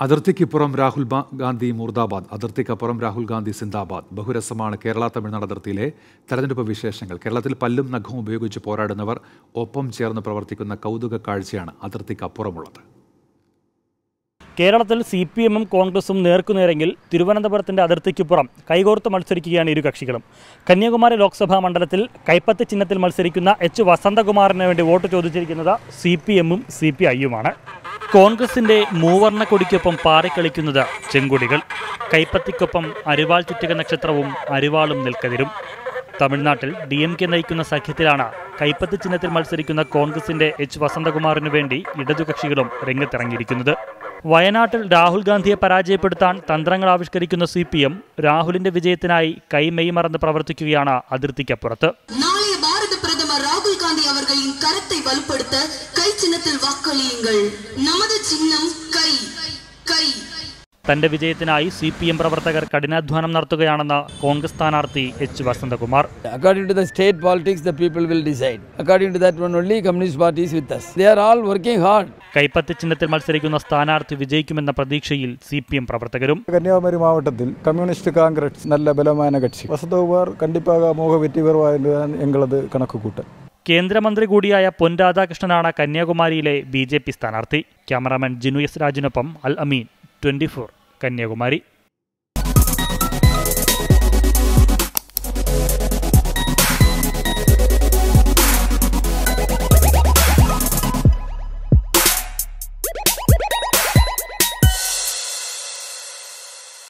അതിർത്തിക്കിപ്പുറം രാഹുൽ ഗാന്ധി മുർദാബാദ്, അതിർത്തിക്കപ്പുറം രാഹുൽ ഗാന്ധി സിന്ദാബാദ്. ബഹുരസമാണ് കേരള തമിഴ്നാട് അതിർത്തിയിലെ തെരഞ്ഞെടുപ്പ് വിശേഷങ്ങൾ. കേരളത്തിൽ പല്ലും നഖവും ഉപയോഗിച്ച് പോരാടുന്നവർ ഒപ്പം ചേർന്ന് പ്രവർത്തിക്കുന്ന കൗതുക കാഴ്ചയാണ് അതിർത്തിക്കപ്പുറമുള്ളത്. കേരളത്തിൽ CPM-ഉം കോൺഗ്രസും നേർക്കുനേരെങ്കിൽ തിരുവനന്തപുരത്തിന്റെ അതിർത്തിക്കുപുറം കൈകോർത്ത് മത്സരിക്കുകയാണ് ഇരു കക്ഷികളും. കന്യാകുമാരി ലോക്സഭാ മണ്ഡലത്തിൽ കൈപ്പത്തി ചിഹ്നത്തിൽ മത്സരിക്കുന്ന H. വസന്തകുമാറിന് വേണ്ടി വോട്ട് ചോദിച്ചിരിക്കുന്നത് CPM-ഉം CPI-യുമാണ്. കോൺഗ്രസിന്റെ മൂവർണ്ണ കൊടിക്കൊപ്പം പാറിക്കളിക്കുന്നത് ചെങ്കൊടികൾ. കൈപ്പത്തിക്കൊപ്പം അരിവാൾ ചുറ്റിക നക്ഷത്രവും അരിവാളും നിൽക്കതിരും. തമിഴ്നാട്ടിൽ DMK നയിക്കുന്ന സഖ്യത്തിലാണ് കൈപ്പത്തി ചിഹ്നത്തിൽ മത്സരിക്കുന്ന കോൺഗ്രസിന്റെ H. വസന്തകുമാറിനു വേണ്ടി ഇടതുകക്ഷികളും രംഗത്തിറങ്ങിയിരിക്കുന്നത്. വയനാട്ടിൽ രാഹുൽ ഗാന്ധിയെ പരാജയപ്പെടുത്താൻ തന്ത്രങ്ങൾ ആവിഷ്കരിക്കുന്ന CPM രാഹുലിന്റെ വിജയത്തിനായി കൈമെയ് മറന്ന് പ്രവർത്തിക്കുകയാണ് അതിർത്തിക്കപ്പുറത്ത്. നാളെ ഭാരത പ്രഥമർ രാഹുൽ ഗാന്ധി അവர்களின் கரத்தை வலுப்படுத்த கை சின்னத்தில் வாக்களியுங்கள். நமது சின்னம் கை கை. തന്റെ വിജയത്തിനായി CPM പ്രവർത്തകർ കഠിനാധ്വാനം നടത്തുകയാണെന്ന് കോൺഗ്രസ് സ്ഥാനാർത്ഥി H. Vasanthakumar. According to the state politics, the people will decide. According to that one only, Communist Party is with us. They are all working hard. കൈപ്പത്തി ചിഹ്നത്തിൽ മത്സരിക്കുന്ന സ്ഥാനാർത്ഥി വിജയിക്കുമെന്ന പ്രതീക്ഷയിൽ CPM പ്രവർത്തകരും. കന്യാകുമാരി മാവട്ടത്തിൽ കമ്മ്യൂണിസ്റ്റ് കോൺഗ്രസ് നല്ല ബലമായ കക്ഷി. വസന്തകുമാർ കണ്ടിപ്പാക മോഹ വെറ്റി വരുവാൻ എങ്ങളത് കണക്കുകൂട്ടൽ. കേന്ദ്രമന്ത്രി കൂടിയായ പൊൻ രാധാകൃഷ്ണനാണ് കന്യാകുമാരിയിലെ BJP സ്ഥാനാർത്ഥി. Cameraman Jinu S. രാജിനൊപ്പം അൽ അമീൻ, 24 കന്യാകുമാരി.